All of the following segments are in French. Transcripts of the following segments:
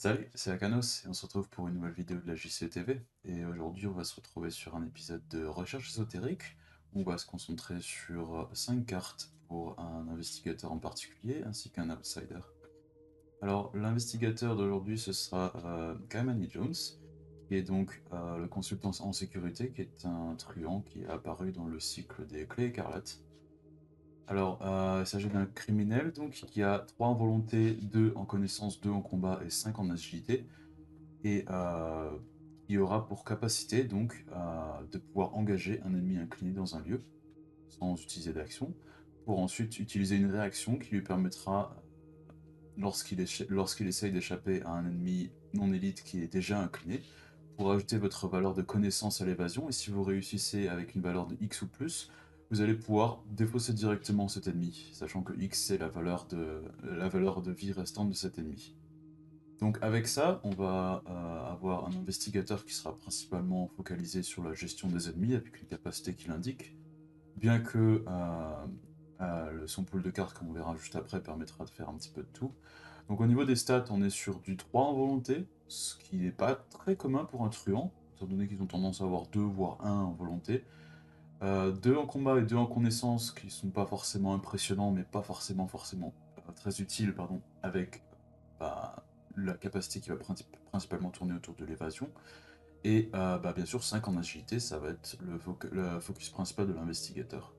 Salut, c'est Akanos et on se retrouve pour une nouvelle vidéo de la JCTV. Et aujourd'hui, on va se retrouver sur un épisode de recherche ésotérique où on va se concentrer sur 5 cartes pour un investigateur en particulier ainsi qu'un outsider. Alors, l'investigateur d'aujourd'hui, ce sera Kaimani Jones, qui est donc le consultant en sécurité, qui est un truand qui est apparu dans le cycle des Clés écarlates. Alors, il s'agit d'un criminel donc qui a 3 en volonté, 2 en connaissance, 2 en combat et 5 en agilité et qui aura pour capacité donc de pouvoir engager un ennemi incliné dans un lieu sans utiliser d'action, pour ensuite utiliser une réaction qui lui permettra, lorsqu'il essaye d'échapper à un ennemi non élite qui est déjà incliné, pour ajouter votre valeur de connaissance à l'évasion, et si vous réussissez avec une valeur de X ou plus, vous allez pouvoir défausser directement cet ennemi, sachant que X c'est la valeur de vie restante de cet ennemi. Donc avec ça, on va avoir un investigateur qui sera principalement focalisé sur la gestion des ennemis avec une capacité qu'il indique, bien que son pool de cartes, comme on verra juste après, permettra de faire un petit peu de tout. Donc au niveau des stats, on est sur du 3 en volonté, ce qui n'est pas très commun pour un truand, étant donné qu'ils ont tendance à avoir 2 voire 1 en volonté. 2 en combat et 2 en connaissance, qui sont pas forcément impressionnants, mais pas forcément très utiles, pardon, avec bah, la capacité qui va principalement tourner autour de l'évasion. Et bien sûr, 5 en agilité, ça va être le focus principal de l'investigateur.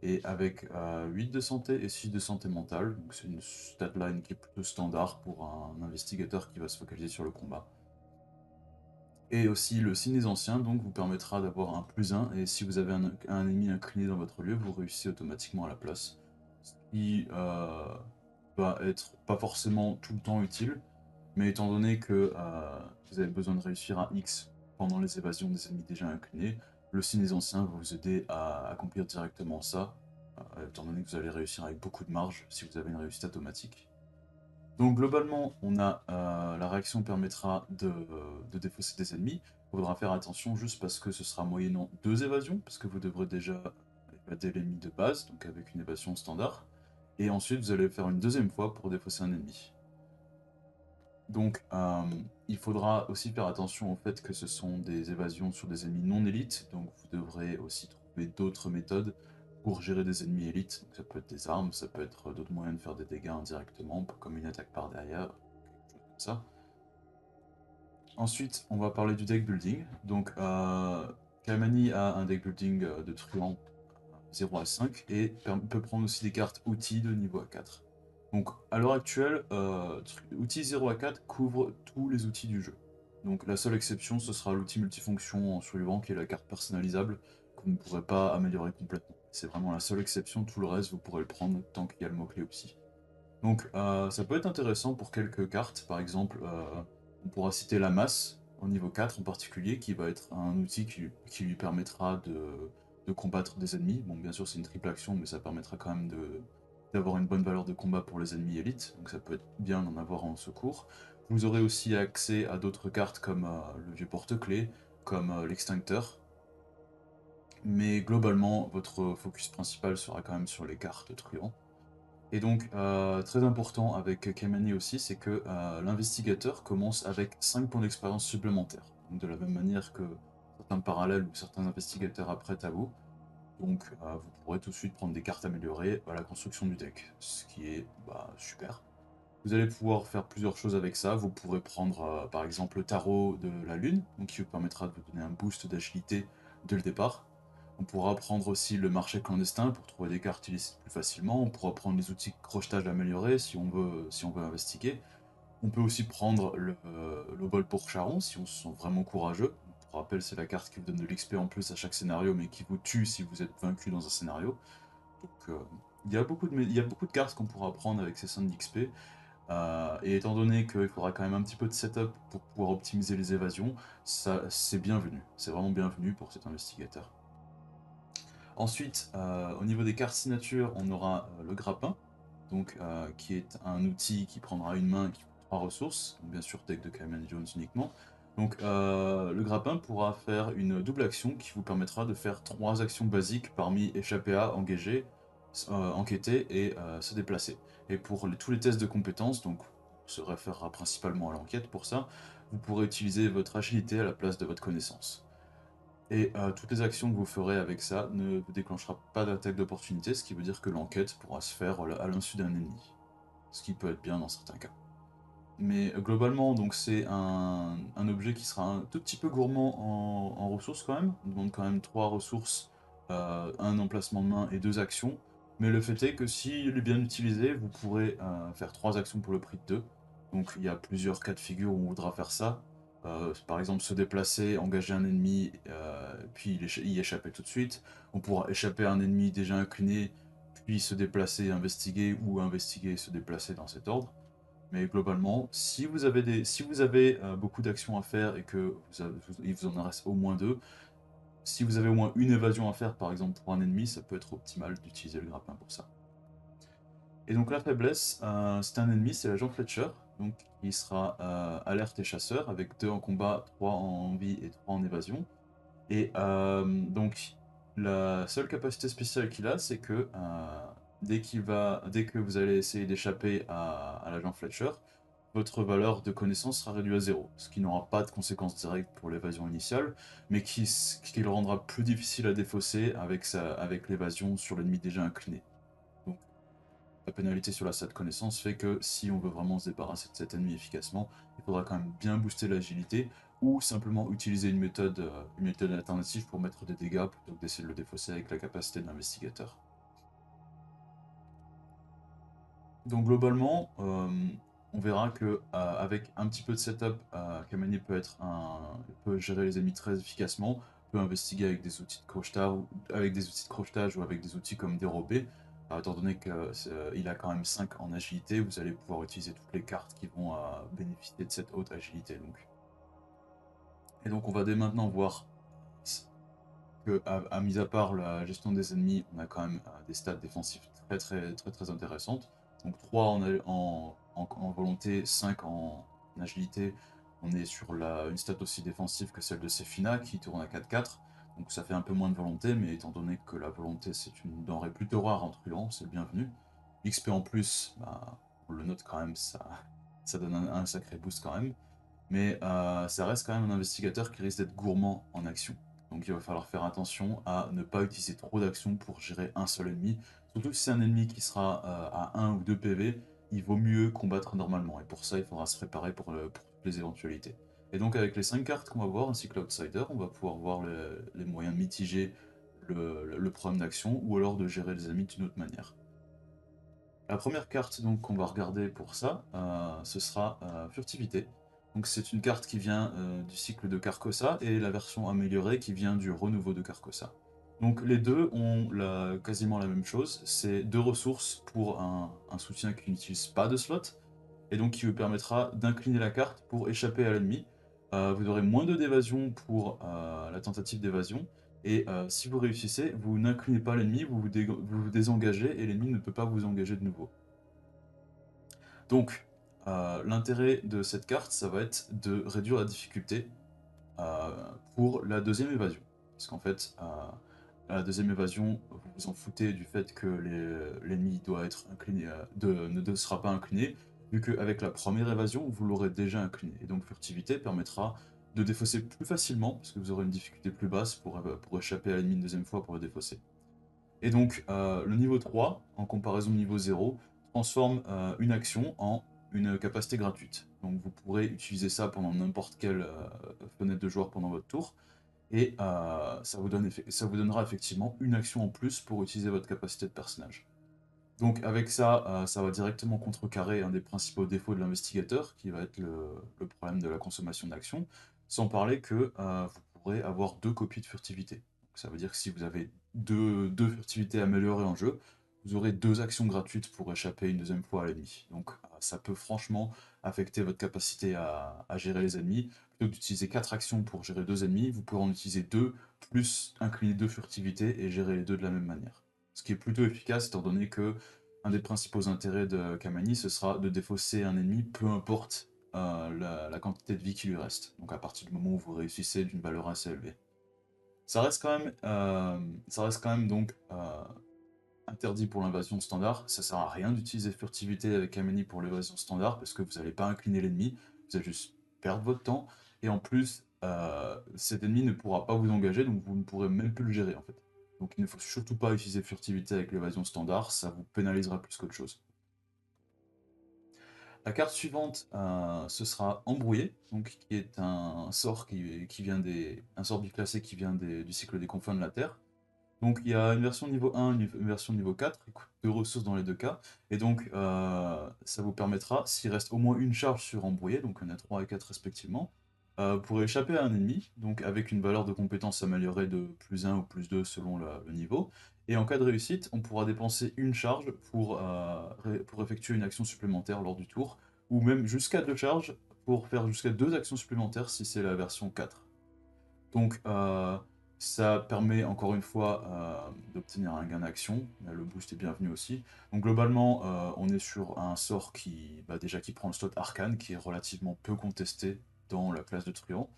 Et avec 8 de santé et 6 de santé mentale, donc c'est une statline qui est plutôt standard pour un investigateur qui va se focaliser sur le combat. Et aussi le signe des anciens, donc vous permettra d'avoir un +1, et si vous avez un ennemi incliné dans votre lieu, vous réussissez automatiquement à la place. Ce qui va être pas forcément tout le temps utile, mais étant donné que vous avez besoin de réussir à X pendant les évasions des ennemis déjà inclinés, le signe des anciens va vous aider à accomplir directement ça, étant donné que vous allez réussir avec beaucoup de marge si vous avez une réussite automatique. Donc globalement, on a la réaction permettra de défausser des ennemis. Il faudra faire attention juste parce que ce sera moyennant 2 évasions, parce que vous devrez déjà évader l'ennemi de base, donc avec une évasion standard. Et ensuite, vous allez faire une deuxième fois pour défausser un ennemi. Donc, il faudra aussi faire attention au fait que ce sont des évasions sur des ennemis non élites, donc vous devrez aussi trouver d'autres méthodes pour gérer des ennemis élites. Donc ça peut être des armes, ça peut être d'autres moyens de faire des dégâts indirectement, comme une attaque par derrière, quelque chose comme ça. Ensuite, on va parler du deck building. Donc, Kalmani a un deck building de truand 0 à 5 et peut prendre aussi des cartes outils de niveau A4. Donc à l'heure actuelle, outil 0 à 4 couvre tous les outils du jeu. Donc la seule exception, ce sera l'outil multifonction en survivant qui est la carte personnalisable que vous ne pourrez pas améliorer complètement. C'est vraiment la seule exception, tout le reste vous pourrez le prendre tant qu'il y a le mot-clé opti. Donc ça peut être intéressant pour quelques cartes, par exemple on pourra citer la masse au niveau 4 en particulier, qui va être un outil qui lui permettra de combattre des ennemis. Bon bien sûr c'est une triple action, mais ça permettra quand même d'avoir une bonne valeur de combat pour les ennemis élites, donc ça peut être bien d'en avoir en secours. Vous aurez aussi accès à d'autres cartes comme le vieux porte-clés, comme l'extincteur, mais globalement votre focus principal sera quand même sur les cartes truands. Et donc, très important avec Kemani aussi, c'est que l'investigateur commence avec 5 points d'expérience supplémentaires. Donc, de la même manière que certains parallèles ou certains investigateurs apprêtent à vous. Donc, vous pourrez tout de suite prendre des cartes améliorées à la construction du deck, ce qui est super. Vous allez pouvoir faire plusieurs choses avec ça. Vous pourrez prendre par exemple le tarot de la lune, donc qui vous permettra de vous donner un boost d'agilité dès le départ. On pourra prendre aussi le marché clandestin pour trouver des cartes illicites plus facilement. On pourra prendre les outils crochetage améliorés si on veut investiguer. On peut aussi prendre le bol pour Charon si on se sent vraiment courageux. Pour rappel, c'est la carte qui vous donne de l'XP en plus à chaque scénario, mais qui vous tue si vous êtes vaincu dans un scénario. Donc il y a beaucoup de cartes qu'on pourra prendre avec ces 5 d'XP. Et étant donné qu'il faudra quand même un petit peu de setup pour pouvoir optimiser les évasions, ça c'est bienvenu. C'est vraiment bienvenu pour cet investigateur. Ensuite, au niveau des cartes signature, on aura le grappin, donc, qui est un outil qui prendra une main et qui coûte 3 ressources, donc bien sûr deck de Cameron Jones uniquement. Donc le grappin pourra faire une double action qui vous permettra de faire 3 actions basiques parmi échapper à, engager, enquêter et se déplacer. Et pour tous les tests de compétences, donc se référera principalement à l'enquête pour ça, vous pourrez utiliser votre agilité à la place de votre connaissance. Et toutes les actions que vous ferez avec ça ne déclenchera pas d'attaque d'opportunité, ce qui veut dire que l'enquête pourra se faire à l'insu d'un ennemi. Ce qui peut être bien dans certains cas. Mais globalement, donc c'est un objet qui sera un tout petit peu gourmand en ressources quand même. On demande quand même 3 ressources, un emplacement de main et 2 actions. Mais le fait est que s'il est bien utilisé, vous pourrez faire 3 actions pour le prix de 2. Donc il y a plusieurs cas de figure où on voudra faire ça. Par exemple se déplacer, engager un ennemi, puis y échapper tout de suite. On pourra échapper à un ennemi déjà incliné, puis se déplacer, investiguer, ou investiguer et se déplacer dans cet ordre. Mais globalement, si vous avez beaucoup d'actions à faire et que il vous en reste au moins 2, si vous avez au moins une évasion à faire, par exemple pour un ennemi, ça peut être optimal d'utiliser le grappin pour ça. Et donc la faiblesse, c'est un ennemi, c'est l'agent Fletcher, donc il sera alerte et chasseur, avec 2 en combat, 3 en vie et 3 en évasion. Et donc la seule capacité spéciale qu'il a, c'est que dès que vous allez essayer d'échapper à l'agent Fletcher, votre valeur de connaissance sera réduite à 0, ce qui n'aura pas de conséquences directes pour l'évasion initiale, mais qui le rendra plus difficile à défausser avec l'évasion sur l'ennemi déjà incliné. Donc la pénalité sur la stat connaissance fait que si on veut vraiment se débarrasser de cet ennemi efficacement, il faudra quand même bien booster l'agilité, ou simplement utiliser une méthode alternative pour mettre des dégâts plutôt que d'essayer de le défausser avec la capacité de l'investigateur. Donc globalement, on verra que avec un petit peu de setup, Kamani peut gérer les ennemis très efficacement, peut investiguer avec des outils de crochetage, ou avec des outils comme dérober. Étant donné qu'il a quand même 5 en agilité, vous allez pouvoir utiliser toutes les cartes qui vont bénéficier de cette haute agilité. Et donc on va dès maintenant voir que, mis à part la gestion des ennemis, on a quand même des stats défensifs très intéressantes. Donc 3 en volonté, 5 en agilité. On est sur une stat aussi défensive que celle de Sefina qui tourne à 4-4. Donc ça fait un peu moins de volonté, mais étant donné que la volonté c'est une denrée plutôt rare en truand, c'est le bienvenu. XP en plus, bah, on le note quand même, ça donne un sacré boost quand même. Mais ça reste quand même un investigateur qui risque d'être gourmand en action. Donc il va falloir faire attention à ne pas utiliser trop d'actions pour gérer un seul ennemi. Surtout si c'est un ennemi qui sera à 1 ou 2 PV, il vaut mieux combattre normalement. Et pour ça, il faudra se préparer pour toutes les éventualités. Et donc avec les 5 cartes qu'on va voir, ainsi que l'Outsider, on va pouvoir voir les moyens de mitiger le problème d'action, ou alors de gérer les ennemis d'une autre manière. La première carte donc qu'on va regarder pour ça, ce sera Furtivité. Donc c'est une carte qui vient du cycle de Carcosa, et la version améliorée qui vient du renouveau de Carcosa. Donc les deux ont quasiment la même chose, c'est 2 ressources pour un soutien qui n'utilise pas de slot, et donc qui vous permettra d'incliner la carte pour échapper à l'ennemi. Vous aurez moins de d'évasion pour la tentative d'évasion, et si vous réussissez, vous n'inclinez pas l'ennemi, vous désengagez, et l'ennemi ne peut pas vous engager de nouveau. Donc, l'intérêt de cette carte, ça va être de réduire la difficulté euh, pour la deuxième évasion. Parce qu'en fait, la deuxième évasion, vous vous en foutez du fait que l'ennemi doit être incliné, ne sera pas incliné, vu qu'avec la première évasion, vous l'aurez déjà incliné. Et donc, furtivité permettra de défausser plus facilement, parce que vous aurez une difficulté plus basse pour échapper à l'ennemi une deuxième fois pour le défausser. Et donc, le niveau 3, en comparaison au niveau 0, transforme une action en une capacité gratuite. Donc vous pourrez utiliser ça pendant n'importe quelle fenêtre de joueur pendant votre tour, et ça vous donnera effectivement une action en plus pour utiliser votre capacité de personnage. Donc avec ça, ça va directement contrecarrer un des principaux défauts de l'investigateur, qui va être le problème de la consommation d'actions, sans parler que vous pourrez avoir 2 copies de furtivité. Donc, ça veut dire que si vous avez deux furtivités améliorées en jeu, vous aurez 2 actions gratuites pour échapper une deuxième fois à l'ennemi. Donc ça peut franchement affecter votre capacité à gérer les ennemis. Plutôt que d'utiliser 4 actions pour gérer 2 ennemis, vous pourrez en utiliser 2, plus incliner 2 furtivités et gérer les 2 de la même manière. Ce qui est plutôt efficace, étant donné que un des principaux intérêts de Kamani, ce sera de défausser un ennemi, peu importe la quantité de vie qui lui reste. Donc à partir du moment où vous réussissez d'une valeur assez élevée. Ça reste quand même donc interdit pour l'invasion standard. Ça sert à rien d'utiliser furtivité avec Kameni pour l'évasion standard parce que vous n'allez pas incliner l'ennemi, vous allez juste perdre votre temps. Et en plus, cet ennemi ne pourra pas vous engager, donc vous ne pourrez même plus le gérer en fait. Donc il ne faut surtout pas utiliser furtivité avec l'évasion standard, ça vous pénalisera plus qu'autre chose. La carte suivante, ce sera Embrouillé, donc qui est un sort qui vient un sort biclassé qui vient du cycle des confins de la Terre. Donc il y a une version niveau 1, une version niveau 4, il coûte 2 ressources dans les deux cas, et donc ça vous permettra, s'il reste au moins une charge sur Embrouillé, donc on a 3 et 4 respectivement, pour échapper à un ennemi, donc avec une valeur de compétence améliorée de plus 1 ou plus 2 selon le niveau, et en cas de réussite, on pourra dépenser une charge pour effectuer une action supplémentaire lors du tour, ou même jusqu'à 2 charges pour faire jusqu'à 2 actions supplémentaires si c'est la version 4. Donc ça permet encore une fois d'obtenir un gain d'action, le boost est bienvenu aussi. Donc globalement on est sur un sort qui prend le slot arcane, qui est relativement peu contesté dans la classe de truand.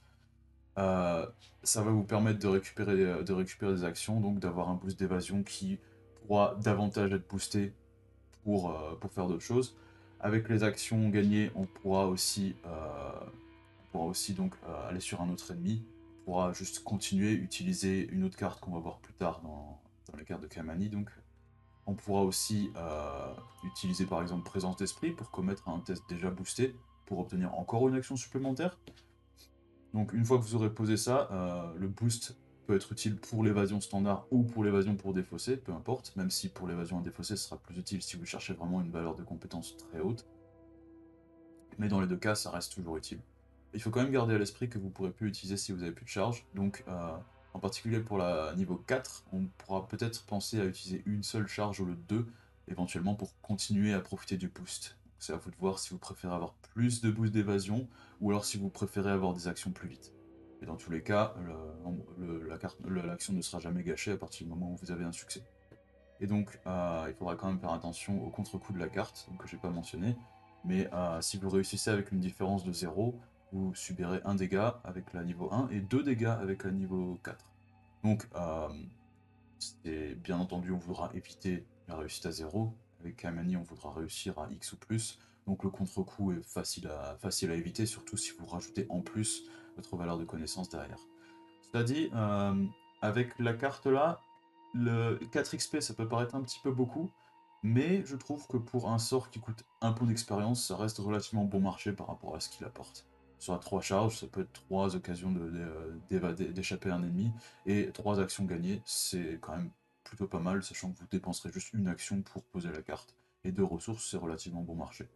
Euh, Ça va vous permettre de récupérer des actions, donc d'avoir un boost d'évasion qui pourra davantage être boosté pour faire d'autres choses. Avec les actions gagnées, on pourra aussi donc aller sur un autre ennemi. On pourra juste continuer, utiliser une autre carte qu'on va voir plus tard dans les cartes de Kamani. Donc on pourra aussi utiliser par exemple Présence d'Esprit pour commettre un test déjà boosté pour obtenir encore une action supplémentaire. Donc une fois que vous aurez posé ça, le boost peut être utile pour l'évasion standard ou pour l'évasion pour défausser, peu importe, même si pour l'évasion à défausser ce sera plus utile si vous cherchez vraiment une valeur de compétence très haute. Mais dans les deux cas, ça reste toujours utile. Il faut quand même garder à l'esprit que vous ne pourrez plus utiliser si vous n'avez plus de charge. Donc, en particulier pour la niveau 4, on pourra peut-être penser à utiliser une seule charge au lieu de deux, éventuellement pour continuer à profiter du boost. C'est à vous de voir si vous préférez avoir plus de boost d'évasion ou alors si vous préférez avoir des actions plus vite. Et dans tous les cas, l'action ne sera jamais gâchée à partir du moment où vous avez un succès. Et donc, il faudra quand même faire attention au contre-coup de la carte, que j'ai pas mentionné. Mais si vous réussissez avec une différence de 0, vous subirez 1 dégât avec la niveau 1 et 2 dégâts avec la niveau 4. Donc, bien entendu, on voudra éviter la réussite à 0. Avec Kamani, on voudra réussir à X ou plus. Donc le contre-coup est facile à éviter, surtout si vous rajoutez en plus votre valeur de connaissance derrière. Cela dit, avec la carte là, le 4 XP ça peut paraître un petit peu beaucoup, mais je trouve que pour un sort qui coûte un point d'expérience, ça reste relativement bon marché par rapport à ce qu'il apporte. Sur la 3 charges, ça peut être 3 occasions d'échapper à un ennemi, et 3 actions gagnées, c'est quand même plutôt pas mal, sachant que vous dépenserez juste une action pour poser la carte, et 2 ressources, c'est relativement bon marché.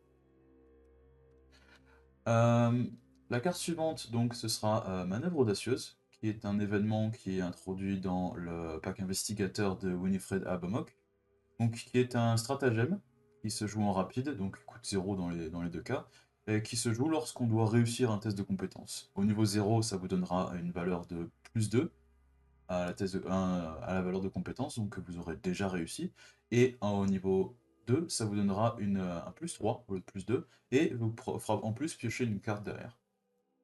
Euh, la carte suivante, donc, ce sera Manœuvre audacieuse, qui est un événement qui est introduit dans le pack investigateur de Winifred Abamok, donc qui est un stratagème qui se joue en rapide, donc coûte 0 dans les deux cas, et qui se joue lorsqu'on doit réussir un test de compétence. Au niveau 0, ça vous donnera une valeur de plus 2 à la valeur de compétence, donc que vous aurez déjà réussi. Et au niveau 2, ça vous donnera un plus 3 au lieu de plus 2, et vous fera en plus piocher une carte derrière.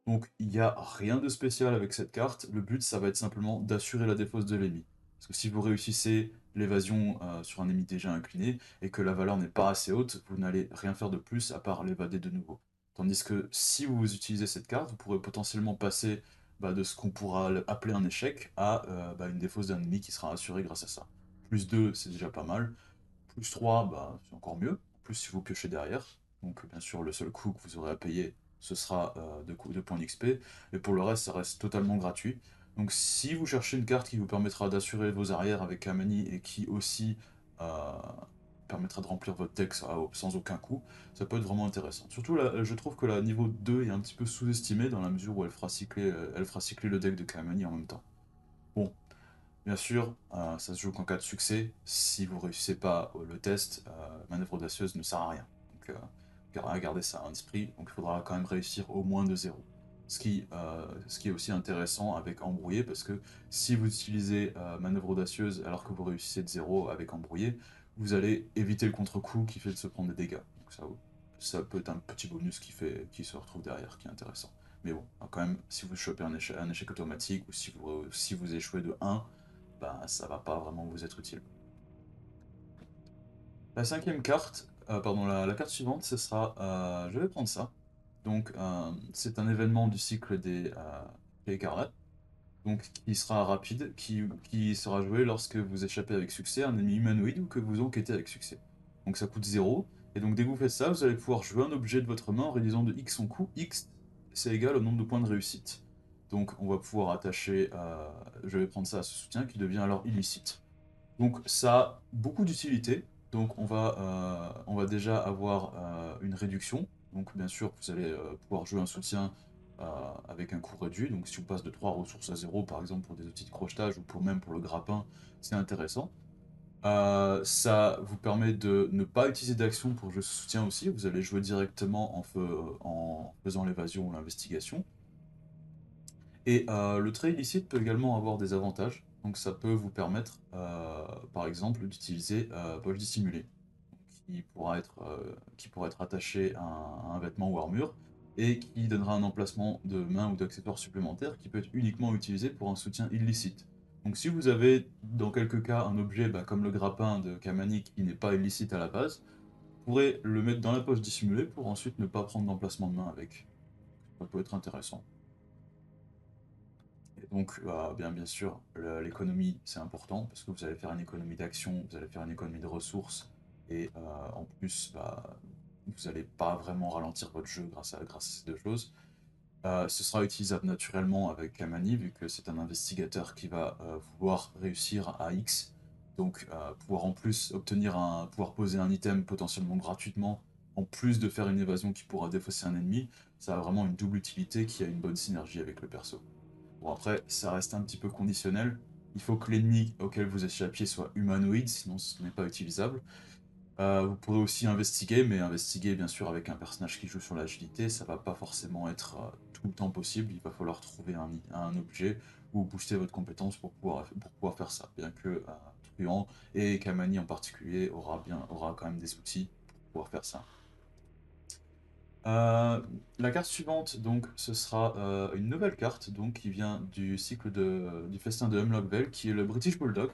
Donc il n'y a rien de spécial avec cette carte, le but ça va être simplement d'assurer la défausse de l'ennemi. Parce que si vous réussissez l'évasion sur un ennemi déjà incliné, et que la valeur n'est pas assez haute, vous n'allez rien faire de plus à part l'évader de nouveau. Tandis que si vous utilisez cette carte, vous pourrez potentiellement passer de ce qu'on pourra appeler un échec à une défausse d'un ennemi qui sera assurée grâce à ça. Plus 2 c'est déjà pas mal, plus 3 c'est encore mieux, en plus si vous piochez derrière. Donc bien sûr le seul coût que vous aurez à payer ce sera de points d'XP, et pour le reste ça reste totalement gratuit. Donc si vous cherchez une carte qui vous permettra d'assurer vos arrières avec Kamani et qui aussi euh, permettra de remplir votre deck sans aucun coût, ça peut être vraiment intéressant. Surtout là, je trouve que la niveau 2 est un petit peu sous-estimée dans la mesure où elle fera cycler le deck de Kamani en même temps. Bon, bien sûr, ça se joue qu'en cas de succès. Si vous réussissez pas le test, manœuvre audacieuse ne sert à rien. Donc, gardez ça en esprit. Donc, il faudra quand même réussir au moins de zéro. Ce qui est aussi intéressant avec embrouillé, parce que si vous utilisez manœuvre audacieuse alors que vous réussissez de zéro avec embrouillé, vous allez éviter le contre-coup qui fait de se prendre des dégâts. Donc, ça peut être un petit bonus qui se retrouve derrière, qui est intéressant. Mais bon, quand même, si vous chopez un échec automatique ou si vous échouez de 1, ça va pas vraiment vous être utile. La cinquième carte, pardon, la carte suivante, ce sera, je vais prendre ça. Donc, c'est un événement du cycle des écarlates, donc qui sera rapide, qui sera joué lorsque vous échappez avec succès à un ennemi humanoïde ou que vous enquêtez avec succès. Donc ça coûte 0, et donc dès que vous faites ça, vous allez pouvoir jouer un objet de votre main en réduisant de X son coût. X, c'est égal au nombre de points de réussite. Donc on va pouvoir attacher, je vais prendre ça à ce soutien qui devient alors illicite. Donc ça a beaucoup d'utilité. Donc on va déjà avoir une réduction. Donc bien sûr, vous allez pouvoir jouer un soutien avec un coût réduit. Donc si on passe de 3 ressources à 0, par exemple pour des outils de crochetage ou même pour le grappin, c'est intéressant. Ça vous permet de ne pas utiliser d'action pour jouer ce soutien aussi. Vous allez jouer directement en faisant l'évasion ou l'investigation. Et le trait illicite peut également avoir des avantages. Donc ça peut vous permettre, par exemple, d'utiliser poche dissimulée, qui pourra être attaché à un vêtement ou armure, et qui donnera un emplacement de main ou d'accessoire supplémentaire qui peut être uniquement utilisé pour un soutien illicite. Donc si vous avez, dans quelques cas, un objet comme le grappin de Kamani qui n'est pas illicite à la base, vous pourrez le mettre dans la poche dissimulée pour ensuite ne pas prendre d'emplacement de main avec. Ça peut être intéressant. Et donc, bien sûr, l'économie, c'est important parce que vous allez faire une économie d'action, vous allez faire une économie de ressources, et en plus, vous n'allez pas vraiment ralentir votre jeu grâce à ces deux choses. Ce sera utilisable naturellement avec Kamani, vu que c'est un investigateur qui va vouloir réussir à X. Donc, pouvoir en plus pouvoir poser un item potentiellement gratuitement, en plus de faire une évasion qui pourra défausser un ennemi, ça a vraiment une double utilité qui a une bonne synergie avec le perso. Bon, après, ça reste un petit peu conditionnel. Il faut que l'ennemi auquel vous échappiez soit humanoïde, sinon ce n'est pas utilisable. Vous pourrez aussi investiguer, mais investiguer bien sûr avec un personnage qui joue sur l'agilité, ça va pas forcément être tout le temps possible. Il va falloir trouver un objet ou booster votre compétence pour pouvoir faire ça. Bien que Truand et Kamani en particulier aura quand même des outils pour pouvoir faire ça. La carte suivante, donc, ce sera une nouvelle carte donc, qui vient du cycle du festin de Hemlock Vale, qui est le British Bulldog.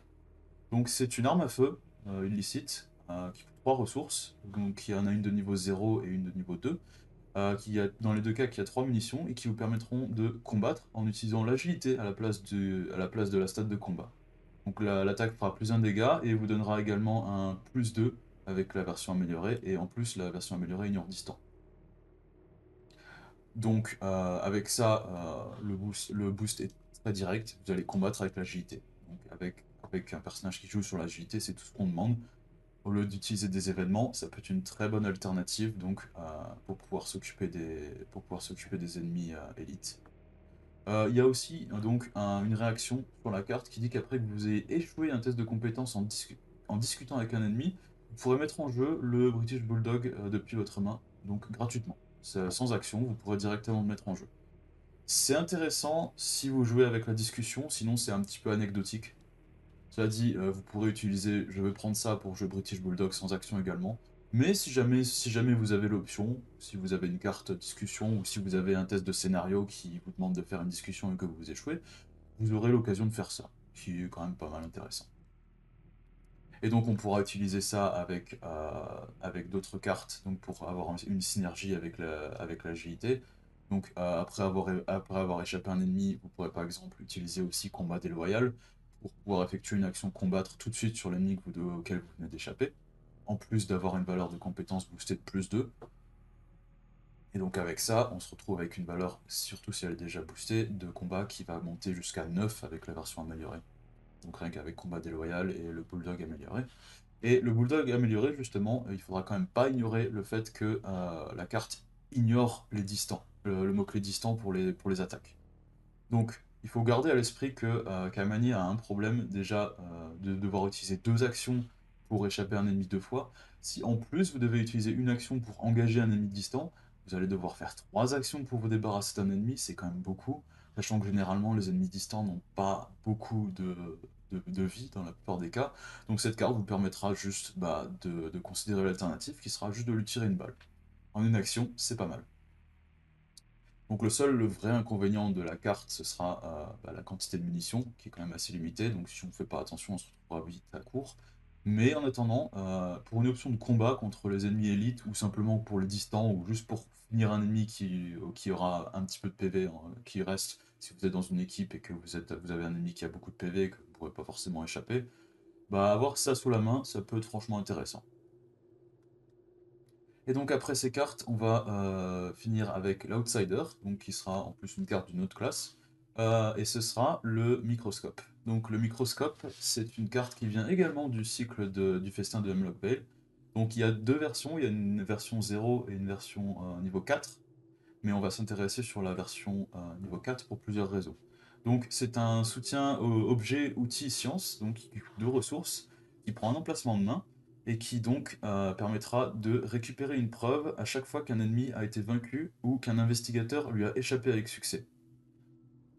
Donc, c'est une arme à feu illicite qui coûte 3 ressources. Donc, il y en a une de niveau 0 et une de niveau 2. Dans les deux cas, qui a 3 munitions et qui vous permettront de combattre en utilisant l'agilité à la place de la stat de combat. Donc, l'attaque fera plus 1 dégât et vous donnera également un plus 2 avec la version améliorée. Et en plus, la version améliorée ignore distant. Donc avec ça, le boost est très direct, vous allez combattre avec l'agilité. Donc avec un personnage qui joue sur l'agilité, c'est tout ce qu'on demande. Au lieu d'utiliser des événements, ça peut être une très bonne alternative donc, pour pouvoir s'occuper des ennemis élites. Il y a aussi donc une réaction sur la carte qui dit qu'après que vous ayez échoué un test de compétence en discutant avec un ennemi, vous pourrez mettre en jeu le British Bulldog depuis votre main, donc gratuitement. Sans action, vous pourrez directement le mettre en jeu. C'est intéressant si vous jouez avec la discussion, sinon c'est un petit peu anecdotique. Cela dit, vous pourrez utiliser, je vais prendre ça pour jouer British Bulldog sans action également. Mais si jamais vous avez l'option, si vous avez une carte discussion ou si vous avez un test de scénario qui vous demande de faire une discussion et que vous échouez, vous aurez l'occasion de faire ça, qui est quand même pas mal intéressant. Et donc on pourra utiliser ça avec d'autres cartes donc pour avoir une synergie avec l'agilité. Donc après avoir échappé à un ennemi, vous pourrez par exemple utiliser aussi combat déloyal pour pouvoir effectuer une action combattre tout de suite sur l'ennemi auquel vous venez d'échapper, en plus d'avoir une valeur de compétence boostée de plus 2. Et donc avec ça, on se retrouve avec une valeur, surtout si elle est déjà boostée, de combat qui va monter jusqu'à 9 avec la version améliorée. Donc rien qu'avec combat déloyal et le bulldog amélioré. Et le bulldog amélioré, justement, il faudra quand même pas ignorer le fait que la carte ignore les distants, le mot-clé distant pour les attaques. Donc, il faut garder à l'esprit que Kamani a un problème déjà de devoir utiliser 2 actions pour échapper à un ennemi 2 fois. Si en plus vous devez utiliser une action pour engager un ennemi distant, vous allez devoir faire 3 actions pour vous débarrasser d'un ennemi, c'est quand même beaucoup, sachant que généralement les ennemis distants n'ont pas beaucoup de vie dans la plupart des cas. Donc cette carte vous permettra juste de considérer l'alternative qui sera juste de lui tirer une balle. En une action, c'est pas mal. Donc le vrai inconvénient de la carte, ce sera la quantité de munitions, qui est quand même assez limitée, donc si on ne fait pas attention, on se retrouvera vite à court. Mais en attendant, pour une option de combat contre les ennemis élites, ou simplement pour les distants, ou juste pour finir un ennemi qui aura un petit peu de PV qui reste, si vous êtes dans une équipe et que vous avez un ennemi qui a beaucoup de PV et que vous ne pourrez pas forcément échapper, bah avoir ça sous la main, ça peut être franchement intéressant. Et donc après ces cartes, on va finir avec l'Outsider, donc qui sera en plus une carte d'une autre classe, et ce sera le Microscope. Donc le Microscope, c'est une carte qui vient également du cycle du festin de Hemlock Vale. Donc il y a deux versions, il y a une version 0 et une version niveau 4, mais on va s'intéresser sur la version niveau 4 pour plusieurs raisons. Donc c'est un soutien objet, outil, science, donc qui coûte 2 ressources, qui prend un emplacement de main, et qui donc permettra de récupérer une preuve à chaque fois qu'un ennemi a été vaincu ou qu'un investigateur lui a échappé avec succès.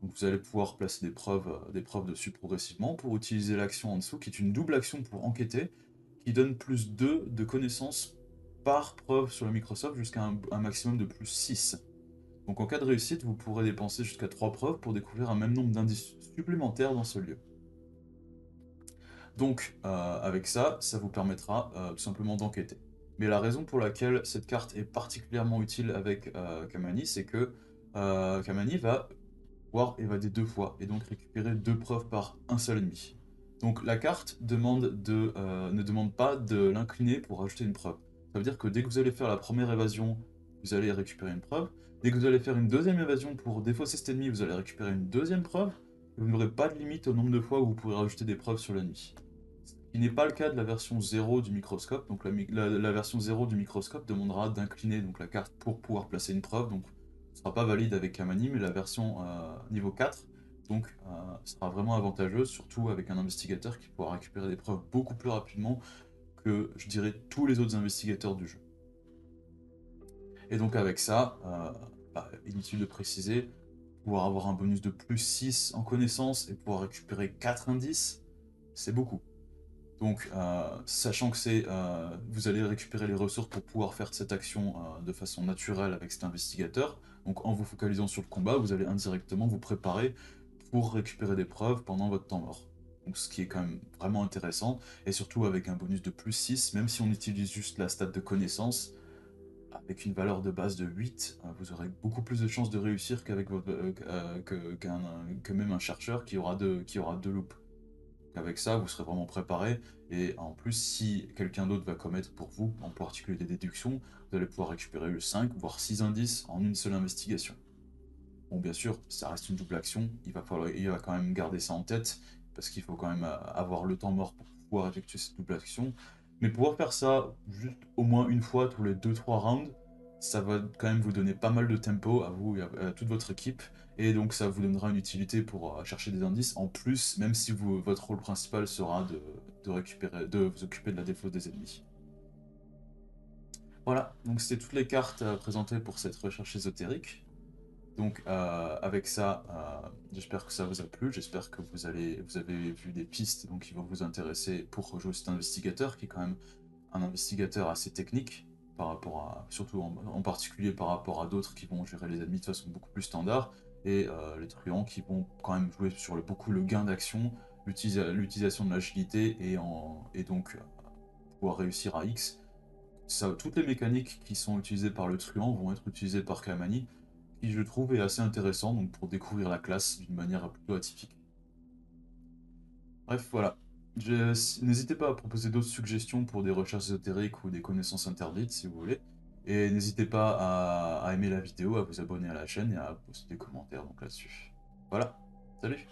Donc vous allez pouvoir placer des preuves dessus progressivement pour utiliser l'action en dessous, qui est une double action pour enquêter, qui donne plus 2 de connaissances par preuve sur le Microsoft jusqu'à un maximum de plus 6. Donc en cas de réussite, vous pourrez dépenser jusqu'à 3 preuves pour découvrir un même nombre d'indices supplémentaires dans ce lieu. Donc avec ça, ça vous permettra tout simplement d'enquêter. Mais la raison pour laquelle cette carte est particulièrement utile avec Kamani, c'est que Kamani va pouvoir évader 2 fois, et donc récupérer 2 preuves par un seul ennemi. Donc la carte ne demande pas de l'incliner pour ajouter une preuve. Ça veut dire que dès que vous allez faire la première évasion, vous allez récupérer une preuve. Dès que vous allez faire une deuxième évasion pour défausser cet ennemi, vous allez récupérer une deuxième preuve. Et vous n'aurez pas de limite au nombre de fois où vous pourrez rajouter des preuves sur l'ennemi. Ce qui n'est pas le cas de la version 0 du microscope. Donc la version 0 du microscope demandera d'incliner donc la carte pour pouvoir placer une preuve. Donc ce sera pas valide avec Kamani, mais la version niveau 4 donc sera vraiment avantageuse, surtout avec un investigateur qui pourra récupérer des preuves beaucoup plus rapidement que, je dirais, tous les autres investigateurs du jeu. Et donc avec ça, inutile de préciser, pouvoir avoir un bonus de plus 6 en connaissance et pouvoir récupérer 4 indices, c'est beaucoup. Donc, sachant que vous allez récupérer les ressources pour pouvoir faire cette action de façon naturelle avec cet investigateur, donc en vous focalisant sur le combat, vous allez indirectement vous préparer pour récupérer des preuves pendant votre temps mort. Donc, ce qui est quand même vraiment intéressant, et surtout avec un bonus de plus 6, même si on utilise juste la stat de connaissance, avec une valeur de base de 8, vous aurez beaucoup plus de chances de réussir que même un chercheur qui aura deux loupes. Avec ça, vous serez vraiment préparé, et en plus, si quelqu'un d'autre va commettre pour vous, en particulier des déductions, vous allez pouvoir récupérer le 5, voire 6 indices en une seule investigation. Bon, bien sûr, ça reste une double action, il va quand même garder ça en tête, parce qu'il faut quand même avoir le temps mort pour pouvoir effectuer cette double action. Mais pouvoir faire ça juste au moins une fois tous les 2-3 rounds, ça va quand même vous donner pas mal de tempo à vous et à toute votre équipe, et donc ça vous donnera une utilité pour chercher des indices en plus, même si votre rôle principal sera de vous occuper de la défausse des ennemis. Voilà, donc c'était toutes les cartes présentées pour cette recherche ésotérique. Donc avec ça, j'espère que ça vous a plu, j'espère que vous avez vu des pistes donc, qui vont vous intéresser pour jouer cet investigateur, qui est quand même un investigateur assez technique, surtout en particulier par rapport à d'autres qui vont gérer les ennemis de façon beaucoup plus standard, et les truands qui vont quand même jouer sur beaucoup le gain d'action, l'utilisation de l'agilité, et donc pouvoir réussir à X. Toutes les mécaniques qui sont utilisées par le truand vont être utilisées par Kamani, qui je trouve est assez intéressant donc pour découvrir la classe d'une manière plutôt atypique. Bref, voilà. N'hésitez pas à proposer d'autres suggestions pour des recherches ésotériques ou des connaissances interdites si vous voulez. Et n'hésitez pas à aimer la vidéo, à vous abonner à la chaîne et à poster des commentaires donc là-dessus. Voilà, salut!